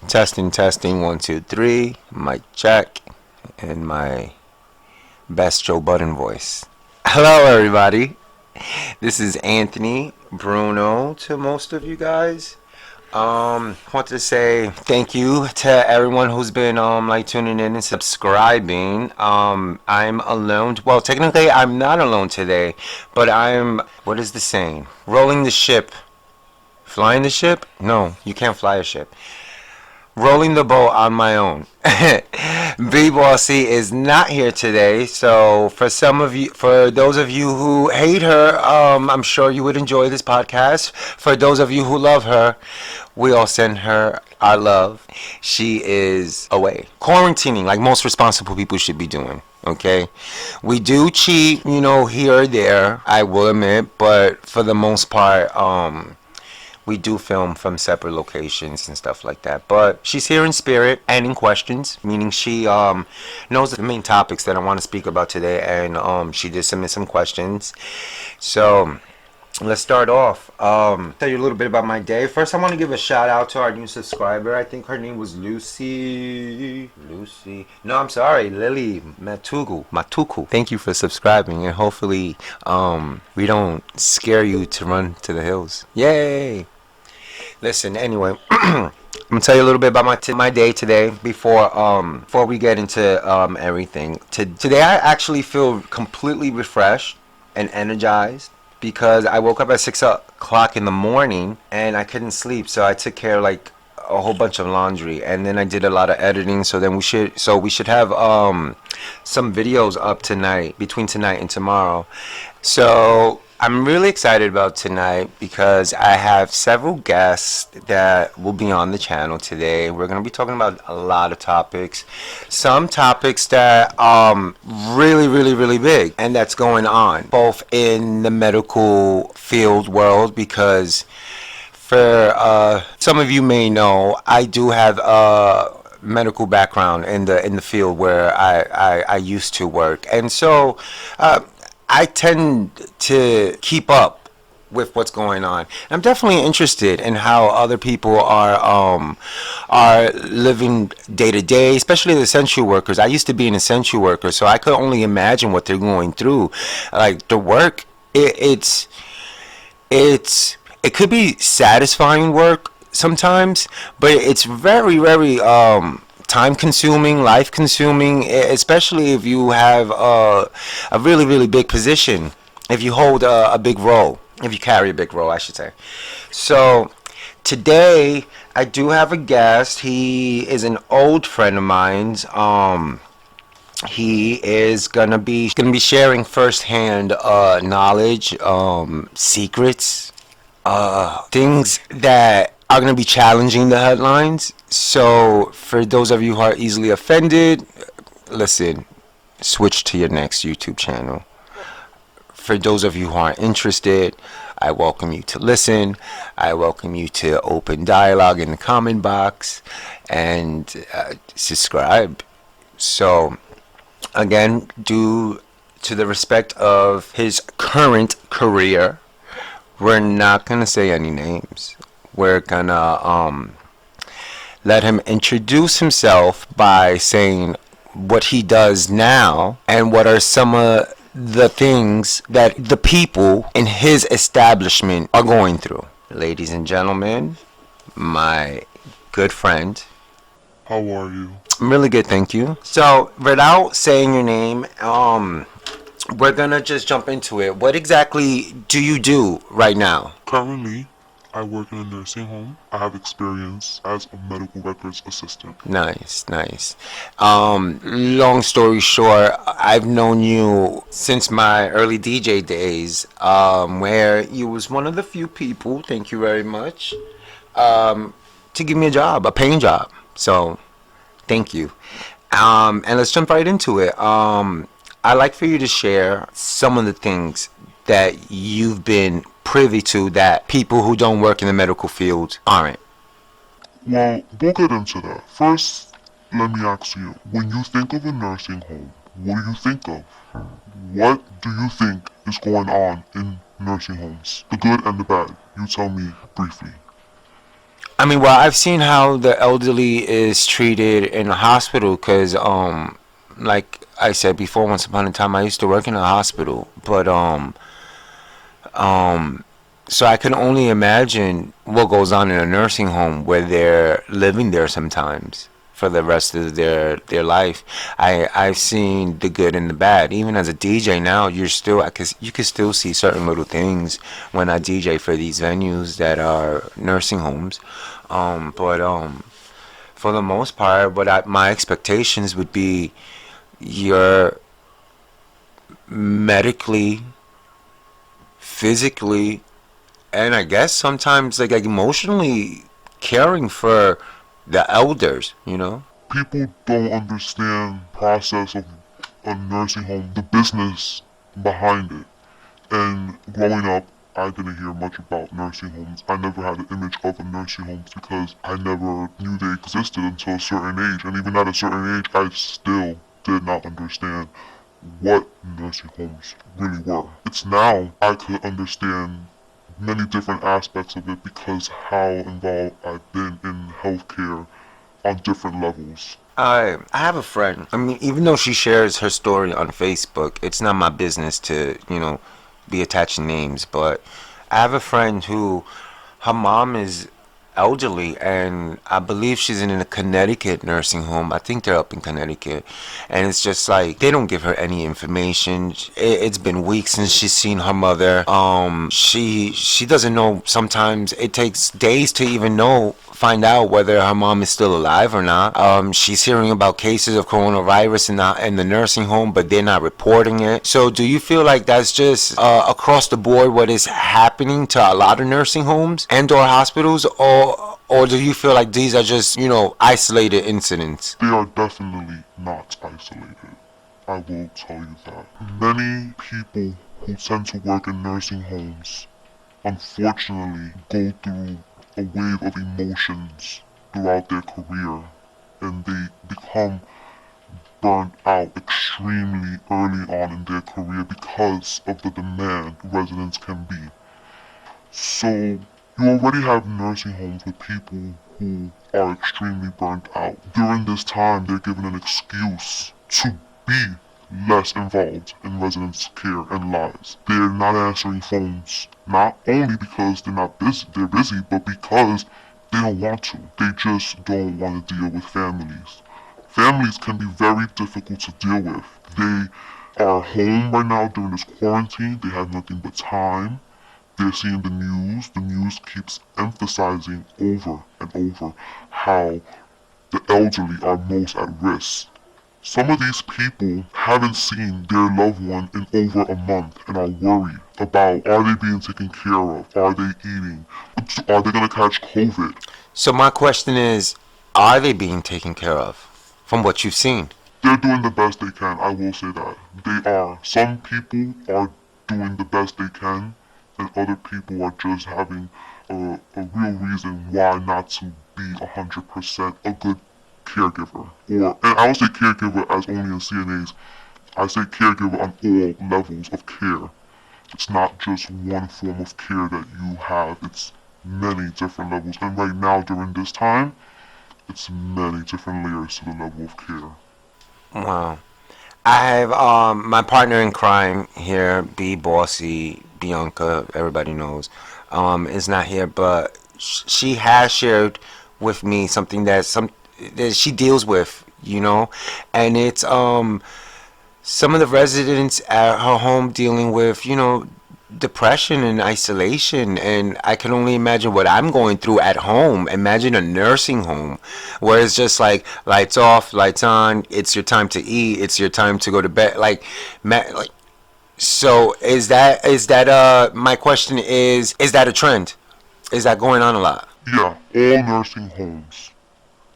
Testing, testing, one, two, three. Mic check. And my best Joe Budden voice. Hello, everybody. This is Anthony, Bruno to most of you guys. Want to say thank you to everyone who's been tuning in and subscribing. I'm alone. Well, technically I'm not alone today, but I'm, what is the saying? Rolling the ship. Flying the ship? No, you can't fly a ship. Rolling the boat on my own. BEEBOSSY is not here today, so for those of you who hate her, I'm sure you would enjoy this podcast. For those of you who love her, we all send her our love. She is away, quarantining like most responsible people should be doing. Okay, we do cheat, here or there, I will admit, but for the most part, we do film from separate locations and stuff like that. But she's here in spirit and in questions, meaning she knows the main topics that I want to speak about today, and she did submit some questions. So let's start off. Tell you a little bit about my day. First, I want to give a shout out to our new subscriber. I think her name was Lucy. No, I'm sorry, Lily Matuku. Thank you for subscribing, and hopefully we don't scare you to run to the hills. Yay! Listen, anyway, I'm gonna tell you a little bit about my day today before we get into everything. Today I actually feel completely refreshed and energized because I woke up at 6 o'clock in the morning and I couldn't sleep, so I took care of like a whole bunch of laundry, and then I did a lot of editing. So then we should have some videos up tonight, between tonight and tomorrow. So I'm really excited about tonight because I have several guests that will be on the channel today. We're going to be talking about a lot of topics. Some topics that really, really, really big, and that's going on both in the medical field world, because for some of you may know, I do have a medical background in the field where I used to work, and so I tend to keep up with what's going on. I'm definitely interested in how other people are living day to day, especially the essential workers. I used to be an essential worker, so I could only imagine what they're going through. Like the work, it could be satisfying work sometimes, but it's very, very time consuming, life consuming, especially if you have a really, really big position, if you hold a big role, if you carry a big role, I should say. So today I do have a guest. He is an old friend of mine's. He is gonna be sharing firsthand knowledge, secrets, things that are going to be challenging the headlines. So for those of you who are easily offended, listen, switch to your next YouTube channel. For those of you who are interested, I welcome you to listen. I welcome you to open dialogue in the comment box and subscribe. So again, due to the respect of his current career, we're not going to say any names. We're gonna let him introduce himself by saying what he does now and what are some of the things that the people in his establishment are going through. Ladies and gentlemen, my good friend. How are you? I'm really good, thank you. So without saying your name, we're gonna just jump into it. What exactly do you do right now? Currently, I work in a nursing home. I have experience as a medical records assistant. Nice. Long story short, I've known you since my early DJ days, where you was one of the few people, thank you very much, to give me a paying job. So, thank you. And let's jump right into it. I'd like for you to share some of the things that you've been privy to that people who don't work in the medical field aren't. Well, we'll get into that. First, let me ask you, when you think of a nursing home, what do you think of? What do you think is going on in nursing homes? The good and the bad. You tell me briefly. I mean, well, I've seen how the elderly is treated in a hospital because, like I said before, once upon a time, I used to work in a hospital, but um, so I can only imagine what goes on in a nursing home where they're living there sometimes for the rest of their life. I've seen the good and the bad. Even as a DJ now, you're still I cause you can still see certain little things when I DJ for these venues that are nursing homes. But for the most part, my expectations would be you're medically, physically, and I guess sometimes like emotionally caring for the elders, you know? People don't understand the process of a nursing home, the business behind it. And growing up, I didn't hear much about nursing homes. I never had an image of a nursing homes because I never knew they existed until a certain age. And even at a certain age, I still did not understand what nursing homes really were. It's now I could understand many different aspects of it because how involved I've been in healthcare on different levels. I have a friend. I mean, even though she shares her story on Facebook, it's not my business to, be attaching names, but I have a friend who her mom is elderly and I believe she's in a Connecticut nursing home. I think they're up in Connecticut. And it's just like they don't give her any information. It's been weeks since she's seen her mother. She doesn't know. Sometimes it takes days to even find out whether her mom is still alive or not. She's hearing about cases of coronavirus in the nursing home, but they're not reporting it. So, do you feel like that's just across the board what is happening to a lot of nursing homes and/or hospitals, or do you feel like these are just isolated incidents? They are definitely not isolated. I will tell you that. Many people who tend to work in nursing homes unfortunately go through a wave of emotions throughout their career and they become burnt out extremely early on in their career because of the demand residents can be. So you already have nursing homes with people who are extremely burnt out. During this time, they're given an excuse to be less involved in residents' care and lives. They're not answering phones, not only because they're busy, but because they don't want to. They just don't want to deal with families. Families can be very difficult to deal with. They are home right now during this quarantine. They have nothing but time. They're seeing the news. The news keeps emphasizing over and over how the elderly are most at risk. Some of these people haven't seen their loved one in over a month and are worried about are they being taken care of? Are they eating? Are they going to catch COVID? So my question is, are they being taken care of from what you've seen? They're doing the best they can, I will say that. They are. Some people are doing the best they can, and other people are just having a real reason why not to be 100% a good caregiver. And I don't say caregiver as only in CNAs, I say caregiver on all levels of care. It's not just one form of care that you have, it's many different levels. And right now, during this time, it's many different layers to the level of care. Wow. I have my partner in crime here, BEEBOSSY, Bianca, everybody knows, is not here, but she has shared with me something that she deals with, and it's some of the residents at her home dealing with, depression and isolation. And I can only imagine what I'm going through at home. Imagine a nursing home where it's just like lights off, lights on. It's your time to eat. It's your time to go to bed. Like so is that my question is that a trend? Is that going on a lot? Yeah, all nursing homes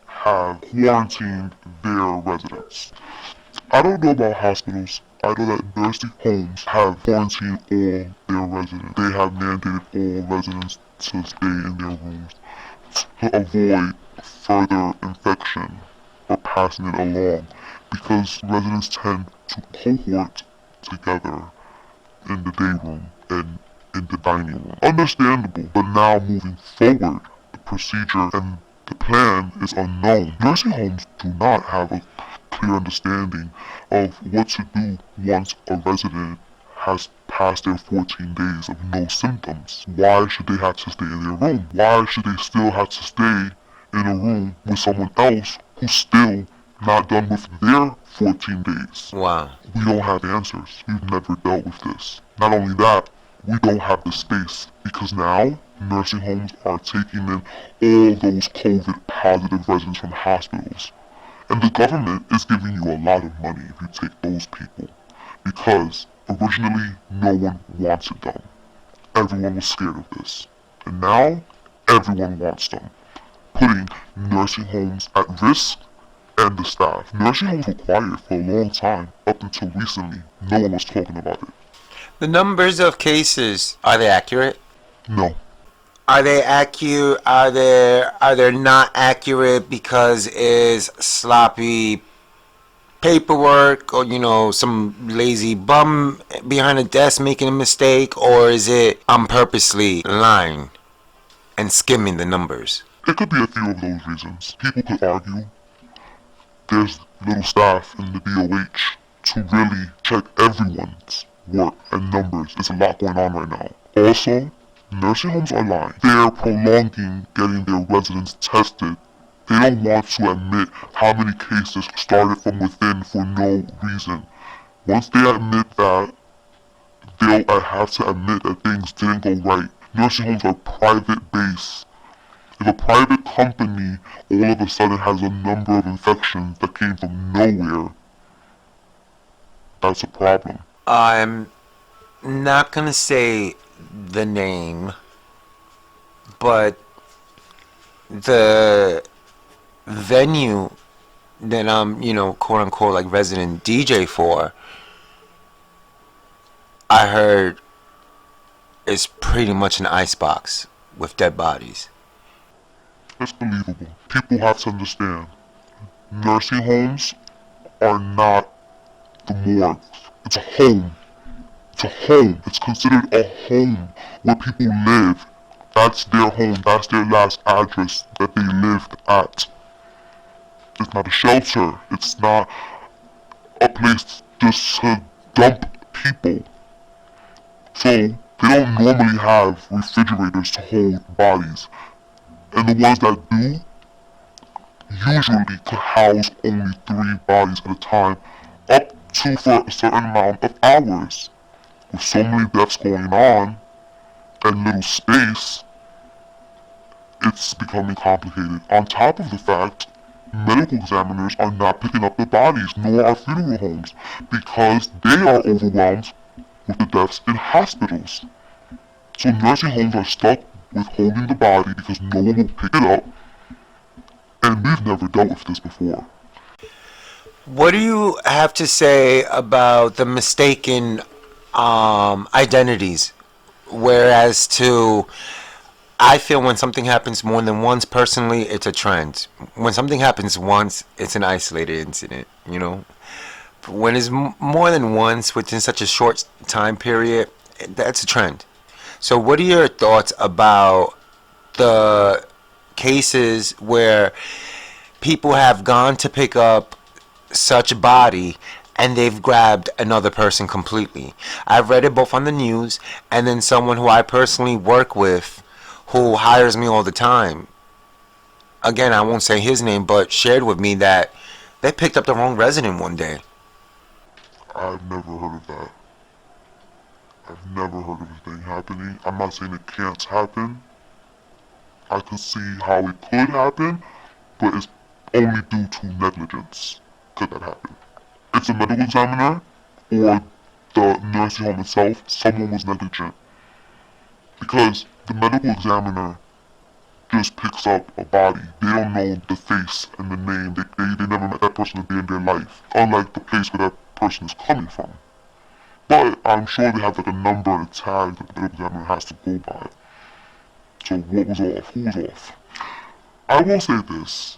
have quarantined their residents. I don't know about hospitals. I know that nursing homes have quarantined all their residents. They have mandated all residents to stay in their rooms to avoid further infection or passing it along because residents tend to cohort together in the day room and in the dining room. Understandable, but now moving forward, procedure and the plan is unknown. Nursing homes do not have a clear understanding of what to do once a resident has passed their 14 days of no symptoms. Why should they have to stay in their room? Why should they still have to stay in a room with someone else who's still not done with their 14 days? Wow. We don't have answers. We've never dealt with this. Not only that, we don't have the space because now nursing homes are taking in all those COVID positive residents from hospitals. And the government is giving you a lot of money if you take those people because originally no one wants it done. Everyone was scared of this. And now everyone wants them, putting nursing homes at risk and the staff. Nursing homes were quiet for a long time. Up until recently, no one was talking about it. The numbers of cases, are they accurate? No. Are they accurate? Are they not accurate because it's sloppy paperwork or some lazy bum behind a desk making a mistake, or is it I'm purposely lying and skimming the numbers? It could be a few of those reasons. People could argue there's little staff in the BOH to really check everyone's work and numbers. There's a lot going on right now. Also, nursing homes are lying. They're prolonging getting their residents tested. They don't want to admit how many cases started from within for no reason. Once they admit that, they'll have to admit that things didn't go right. Nursing homes are private base. If a private company all of a sudden has a number of infections that came from nowhere, that's a problem. I'm not gonna say the name, but the venue that I'm, quote unquote, like resident DJ for, I heard is pretty much an icebox with dead bodies. It's believable. People have to understand. Nursing homes are not the morgues. It's a home. It's a home. It's considered a home where people live. That's their home. That's their last address that they lived at. It's not a shelter. It's not a place just to dump people. So, they don't normally have refrigerators to hold bodies. And the ones that do usually could house only 3 bodies at a time, up to for a certain amount of hours. With so many deaths going on and little space, it's becoming complicated. On top of the fact, medical examiners are not picking up the bodies, nor are funeral homes, because they are overwhelmed with the deaths in hospitals. So nursing homes are stuck with holding the body because no one will pick it up, and we've never dealt with this before. What do you have to say about the mistaken identities? Whereas I feel when something happens more than once, personally, it's a trend. When something happens once, it's an isolated incident, When it's more than once within such a short time period, that's a trend. So what are your thoughts about the cases where people have gone to pick up such a body and they've grabbed another person completely? I've read it both on the news and then someone who I personally work with who hires me all the time. Again, I won't say his name, but shared with me that they picked up the wrong resident one day. I've never heard of that. I've never heard of a thing happening. I'm not saying it can't happen. I could see how it could happen, but it's only due to negligence could that happen. It's a medical examiner or the nursing home itself, someone was negligent. Because the medical examiner just picks up a body. They don't know the face and the name. They never met that person a day in their life. Unlike the place where that person is coming from. But I'm sure they have like a number and a tag that the medical examiner has to go by. So what was off? Who was off? I will say this,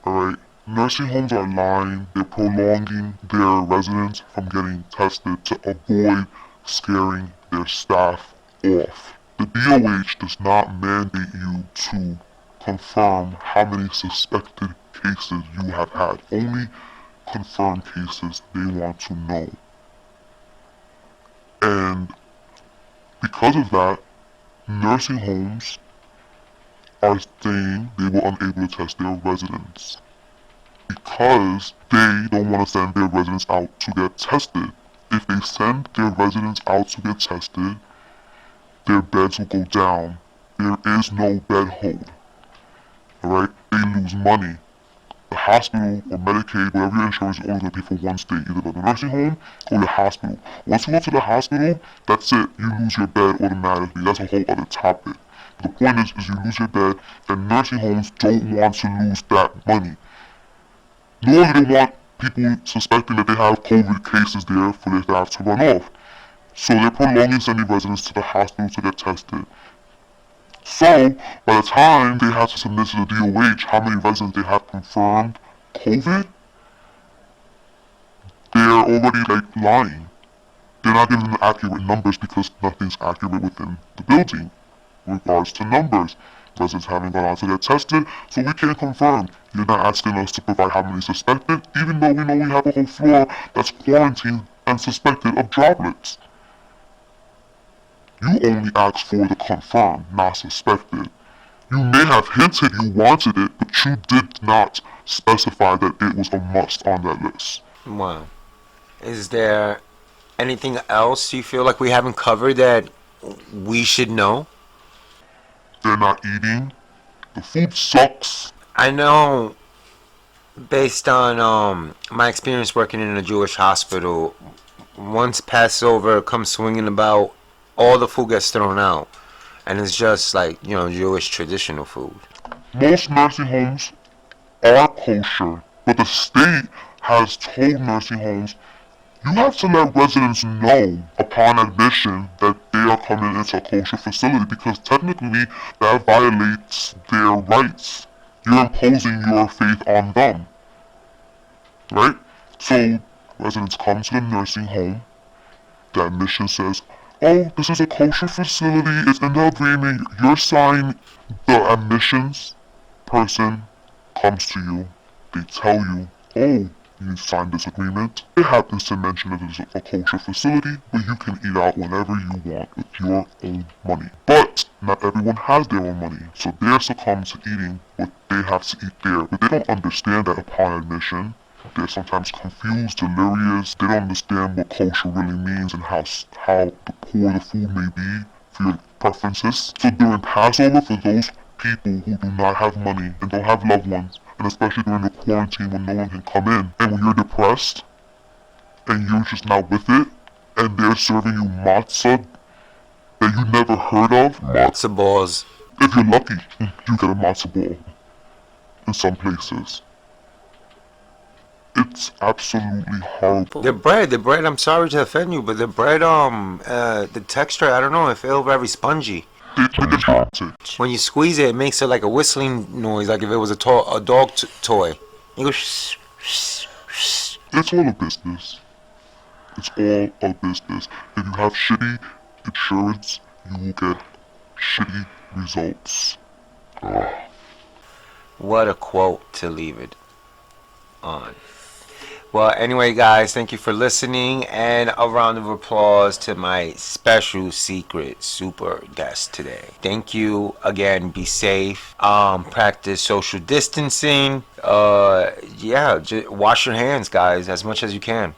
alright? Nursing homes are lying. They're prolonging their residents from getting tested to avoid scaring their staff off. The DOH does not mandate you to confirm how many suspected cases you have had. Only confirmed cases they want to know. And because of that, nursing homes are saying they were unable to test their residents because they don't want to send their residents out to get tested. If they send their residents out to get tested, their beds will go down. There is no bed hold. Alright? They lose money. The hospital or Medicaid, whatever your insurance, is only going to pay for one stay, either the nursing home or the hospital. Once you go to the hospital, that's it. You lose your bed automatically. That's a whole other topic. But the point is you lose your bed, and nursing homes don't want to lose that money. Nor do they want people suspecting that they have COVID cases there for their staff to run off. So they're prolonging sending residents to the hospital to get tested. So, by the time they have to submit to the DOH how many residents they have confirmed COVID, they're already lying. They're not giving them accurate numbers because nothing's accurate within the building in regards to numbers. Residents haven't gone out to get tested, so we can't confirm. You're not asking us to provide how many suspected, even though we know we have a whole floor that's quarantined and suspected of droplets. You only asked for the confirmed, not suspected. You may have hinted you wanted it, but you did not specify that it was a must on that list. Wow. Is there anything else you feel like we haven't covered that we should know? They're not eating. The food sucks. I know, based on my experience working in a Jewish hospital, once Passover comes swinging about, all the food gets thrown out, and it's just like, Jewish traditional food. Most nursing homes are kosher, but the state has told nursing homes you have to let residents know upon admission that they are coming into a kosher facility, because technically that violates their rights. You're imposing your faith on them. Right? So residents come to the nursing home, the admission says, oh, this is a kosher facility, it's in the agreement, you're signing. The admissions person comes to you, they tell you, oh, you sign this agreement. It happens to mention that it's a kosher facility, but you can eat out whenever you want with your own money. But not everyone has their own money, so they're succumbed to eating what they have to eat there. But they don't understand that upon admission. They're sometimes confused, delirious. They don't understand what kosher really means and how poor the food may be for your preferences. So during Passover, for those people who do not have money and don't have loved ones, and especially during the quarantine when no one can come in, and when you're depressed and you're just not with it, and they're serving you matzah that you never heard of. Matzah balls. If you're lucky, you get a matzah ball in some places. It's absolutely horrible. The bread, I'm sorry to offend you, but the bread, the texture, I don't know, it feels very spongy. When you squeeze it, it makes it like a whistling noise, like if it was a dog toy. You go shh, shh, shh. It's all a business. It's all a business. If you have shitty insurance, you will get shitty results. What a quote to leave it on. Well, anyway, guys, thank you for listening, and a round of applause to my special secret super guest today. Thank you again. Be safe. Practice social distancing. Wash your hands, guys, as much as you can.